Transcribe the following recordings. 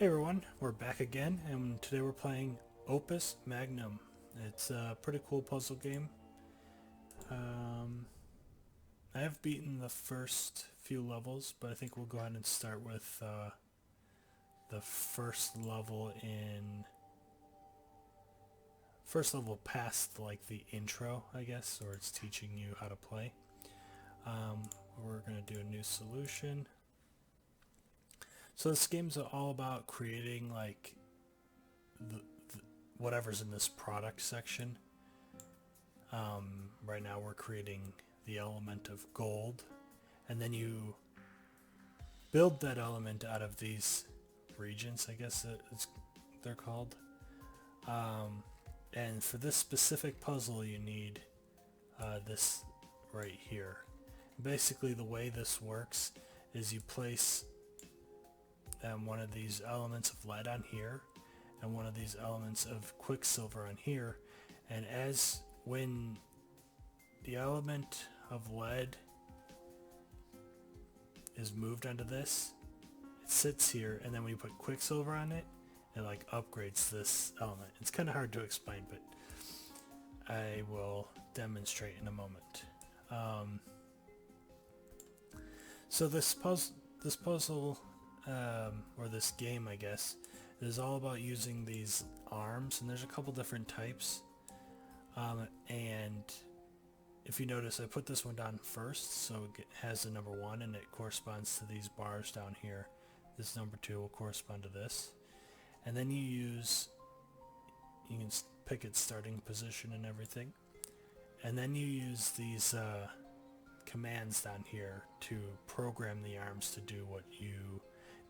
Hey everyone, we're back again, and today we're playing Opus Magnum. It's a pretty cool puzzle game. Um, I have beaten the first few levels, but I think we'll go ahead and start with the first level past like the intro, I guess, or it's teaching you how to play. We're gonna do a new solution. So this game's all about creating like the, whatever's in this product section. Right now we're creating the element of gold, and then you build that element out of these regions, I guess they're called. And for this specific puzzle you need this right here. Basically the way this works is you place one of these elements of lead on here and one of these elements of quicksilver on here, and when the element of lead is moved onto this, it sits here, and then when you put quicksilver on it, it like upgrades this element. It's kind of hard to explain, but I will demonstrate in a moment. So this puzzle, or this game, I guess, is all about using these arms, and there's a couple different types. And if you notice, I put this one down first, so it has the number 1, and it corresponds to these bars down here. This number 2 will correspond to this. And then you can pick its starting position and everything. And then you use these commands down here to program the arms to do what you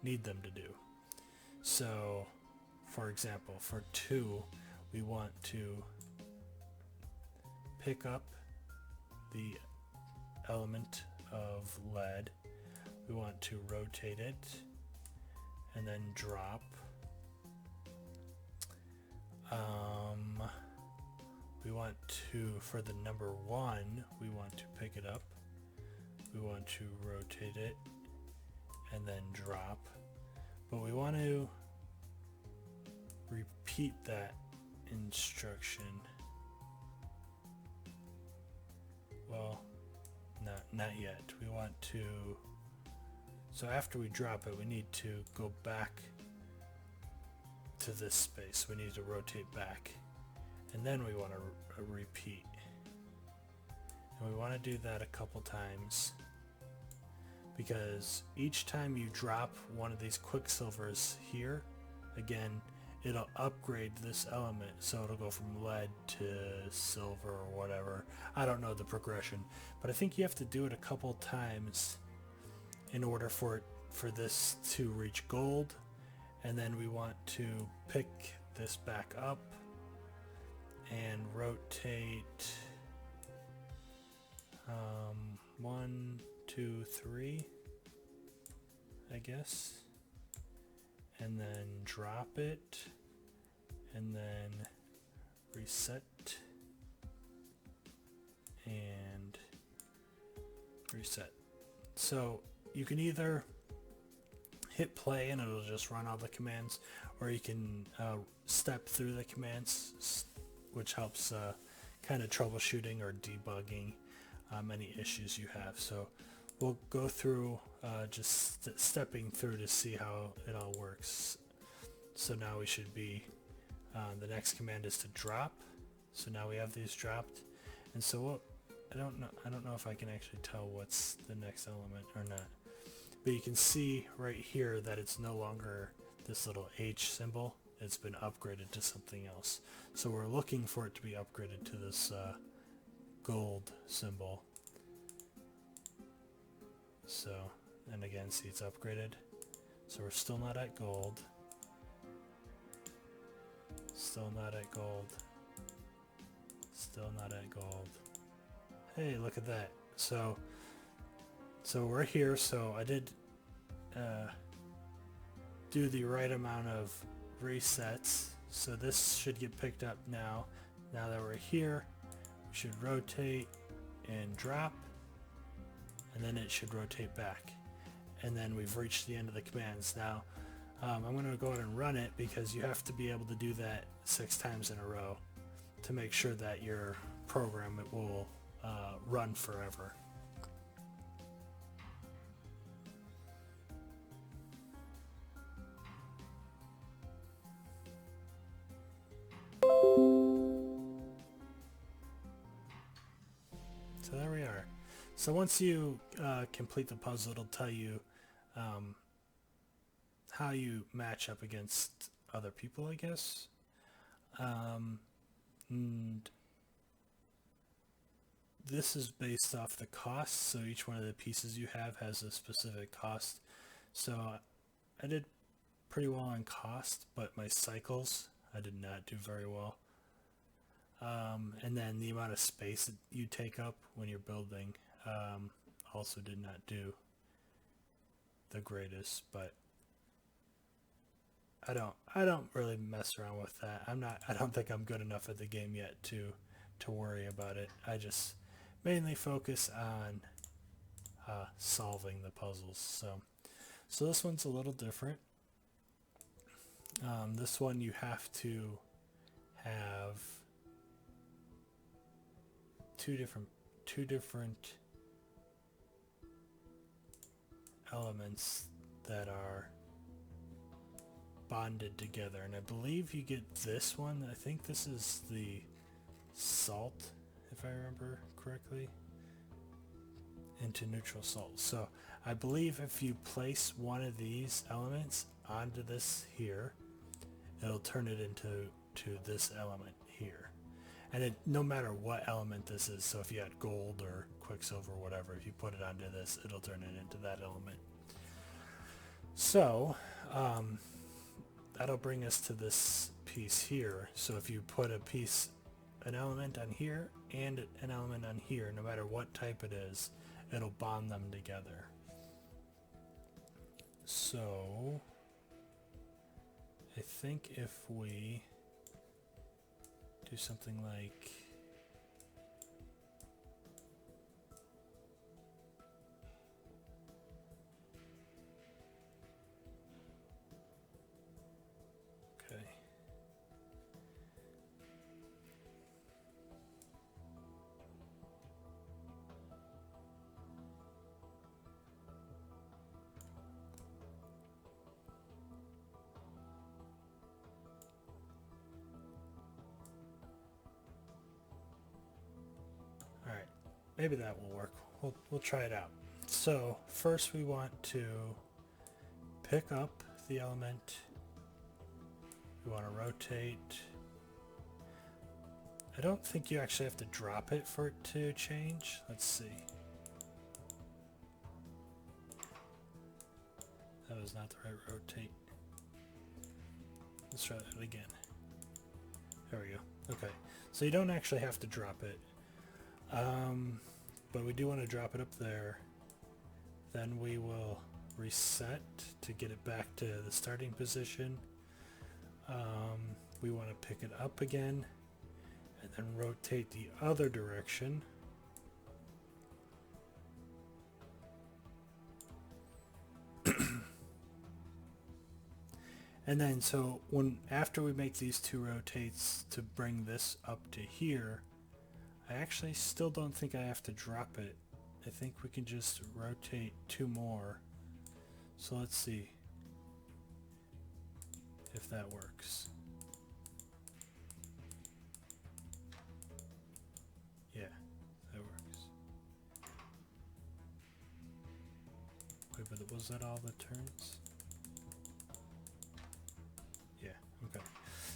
need them to do. So, for example, for 2, we want to pick up the element of lead. We want to rotate it and then drop. We want to, for the number 1, we want to pick it up. We want to rotate it and then drop. But we want to repeat that instruction. Well, not yet. We want to, so after we drop it, we need to go back to this space. We need to rotate back, and then we want to repeat. And we want to do that a couple times, because each time you drop one of these quicksilvers here, again, it'll upgrade this element, so it'll go from lead to silver or whatever. I don't know the progression, but I think you have to do it a couple times in order for this to reach gold. And then we want to pick this back up and rotate 1, 2, 3, I guess, and then drop it, and then reset and reset. So you can either hit play and it'll just run all the commands, or you can step through the commands, which helps kind of troubleshooting or debugging any issues you have. So we'll go through just stepping through to see how it all works. So now we should be, the next command is to drop. So now we have these dropped, and so I don't know if I can actually tell what's the next element or not. But you can see right here that it's no longer this little H symbol. It's been upgraded to something else. So we're looking for it to be upgraded to this gold symbol. So, and again, see, it's upgraded. So we're still not at gold. Still not at gold. Still not at gold. Hey, look at that. So we're here, so I did do the right amount of resets. So this should get picked up now. Now that we're here, we should rotate and drop, and then it should rotate back. And then we've reached the end of the commands. Now I'm going to go ahead and run it because you have to be able to do that 6 times in a row to make sure that your program will run forever. So there we are. So once you complete the puzzle, it'll tell you how you match up against other people, I guess. And this is based off the cost, so each one of the pieces you have has a specific cost. So I did pretty well on cost, but my cycles I did not do very well. And then the amount of space that you take up when you're building also did not do the greatest, but I don't really mess around with that. I don't think I'm good enough at the game yet to worry about it. I just mainly focus on solving the puzzles. So this one's a little different. This one you have to have two different elements that are bonded together, and I believe you get this one. I think this is the salt, if I remember correctly, into neutral salt. So I believe if you place one of these elements onto this here, it'll turn it into this element here. And no matter what element this is, so if you had gold or quicksilver or whatever, if you put it onto this, it'll turn it into that element. So that'll bring us to this piece here. So if you put an element on here and an element on here, no matter what type it is, it'll bond them together. So I think if we do something like maybe that will work. We'll try it out. So first we want to pick up the element. We want to rotate. I don't think you actually have to drop it for it to change. Let's see. That was not the right rotate. Let's try that again. There we go. Okay. So you don't actually have to drop it. But we do want to drop it up there. Then we will reset to get it back to the starting position. We want to pick it up again and then rotate the other direction. And then so after we make these two rotates to bring this up to here, I actually still don't think I have to drop it. I think we can just rotate 2 more. So let's see if that works. Yeah, that works. Wait, but was that all the turns? Yeah, okay.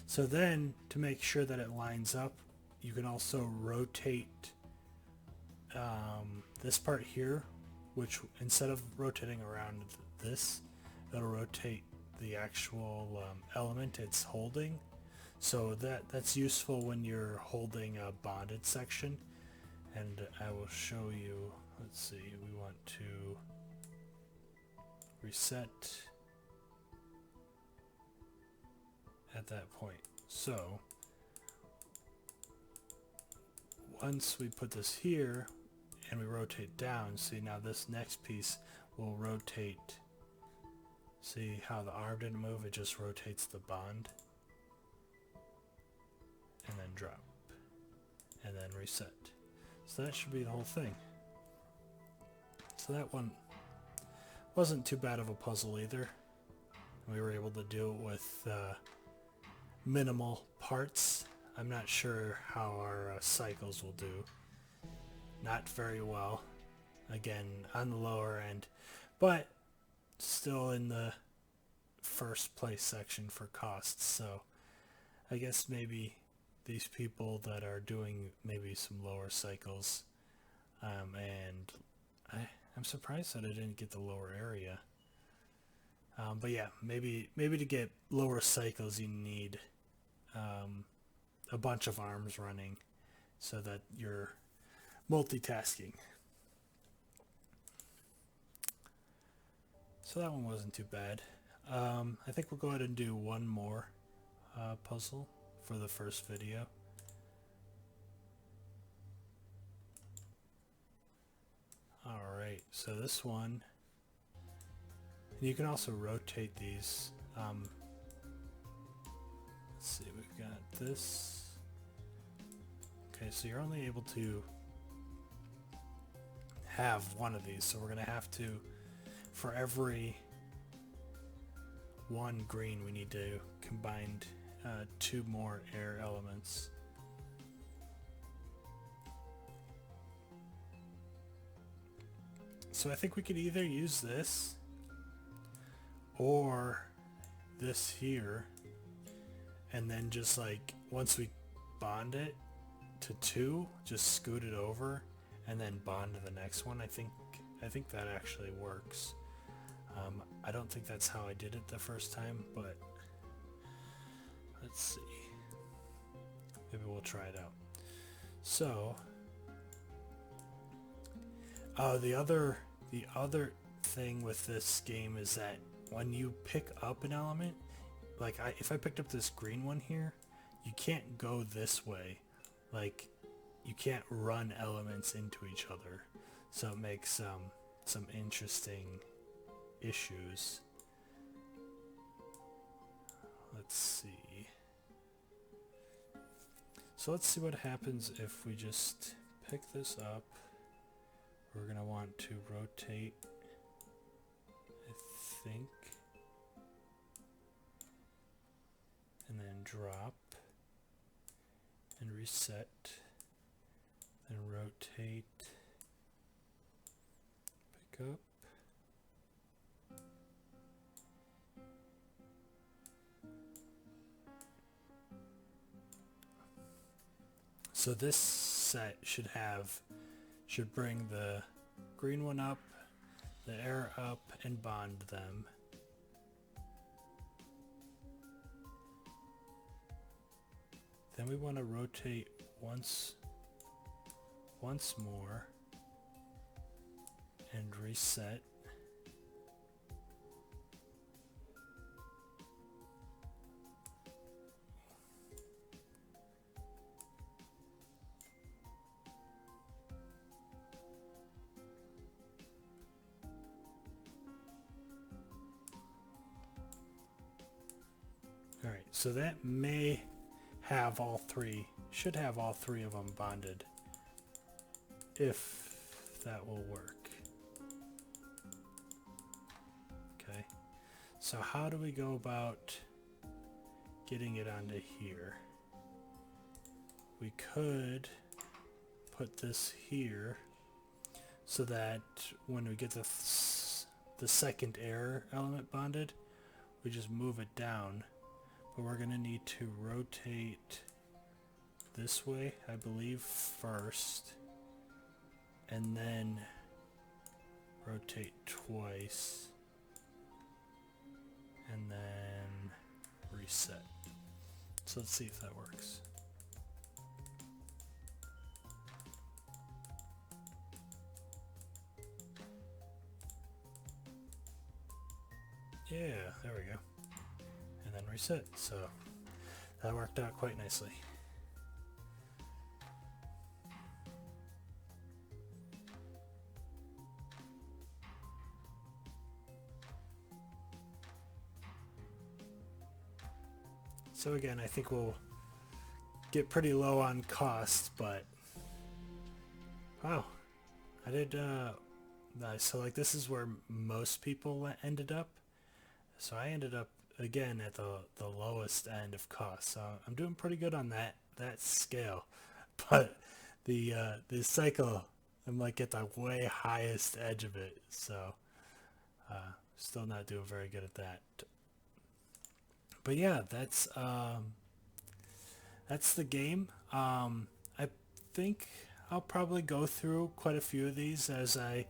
So then, to make sure that it lines up, you can also rotate this part here, which instead of rotating around this, it'll rotate the actual element it's holding. So that's useful when you're holding a bonded section. And I will show you, let's see, we want to reset at that point. So once we put this here and we rotate down, see now this next piece will rotate See how the arm didn't move, it just rotates the bond. And then drop. And then reset. So that should be the whole thing. So that one wasn't too bad of a puzzle either. We were able to do it with minimal parts. I'm not sure how our cycles will do. Not very well. Again, on the lower end. But still in the first place section for costs. So I guess maybe these people that are doing maybe some lower cycles, and I'm surprised that I didn't get the lower area. But yeah, maybe to get lower cycles you need a bunch of arms running so that you're multitasking. So that one wasn't too bad. I think we'll go ahead and do one more puzzle for the first video. Alright, so this one, and you can also rotate these. Let's see, we've got this. Okay, so you're only able to have one of these, so we're going to have to, for every one green, we need to combine 2 more air elements. So I think we could either use this or this here, and then just like once we bond it to 2, just scoot it over and then bond to the next one. I think that actually works. I don't think that's how I did it the first time, but let's see. Maybe we'll try it out. So, the other thing with this game is that when you pick up an element, like if I picked up this green one here, you can't go this way. Like, you can't run elements into each other. So it makes some interesting issues. Let's see. So let's see what happens if we just pick this up. We're going to want to rotate, I think, and then drop and reset, then rotate, pick up. So this set should bring the green one up, the air up, and bond them. Then we want to rotate once more and reset. Alright, so that may have all 3, should have all 3 of them bonded, if that will work. Okay, so how do we go about getting it onto here? We could put this here so that when we get the second air element bonded, we just move it down. But we're going to need to rotate this way, I believe, first, and then rotate twice, and then reset. So let's see if that works. Yeah, there we go. And then reset. So that worked out quite nicely. So again, I think we'll get pretty low on cost, but wow, I did so like this is where most people ended up. So I ended up again at the lowest end of cost. So I'm doing pretty good on that scale. But the cycle, I'm like at the way highest edge of it. So still not doing very good at that. But yeah, that's the game. I think I'll probably go through quite a few of these as I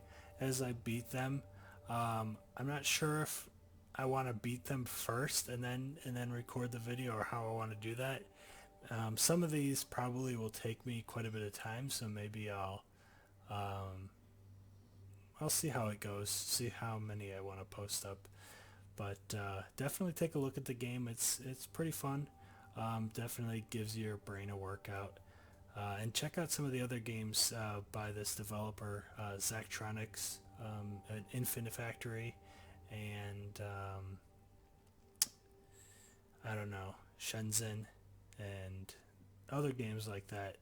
beat them. I'm not sure if I want to beat them first and then record the video, or how I want to do that. Some of these probably will take me quite a bit of time, so maybe I'll see how it goes, see how many I want to post up. But definitely take a look at the game. It's pretty fun. Definitely gives your brain a workout. And check out some of the other games by this developer, Zachtronics, Infinite Factory, and I don't know, Shenzhen, and other games like that.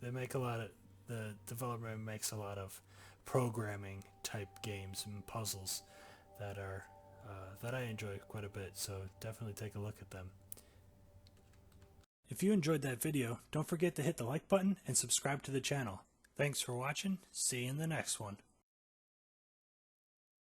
They make a lot of, the developer makes a lot of programming type games and puzzles that are that I enjoy quite a bit. So definitely take a look at them. If you enjoyed that video, don't forget to hit the like button and subscribe to the channel. Thanks for watching. See you in the next one.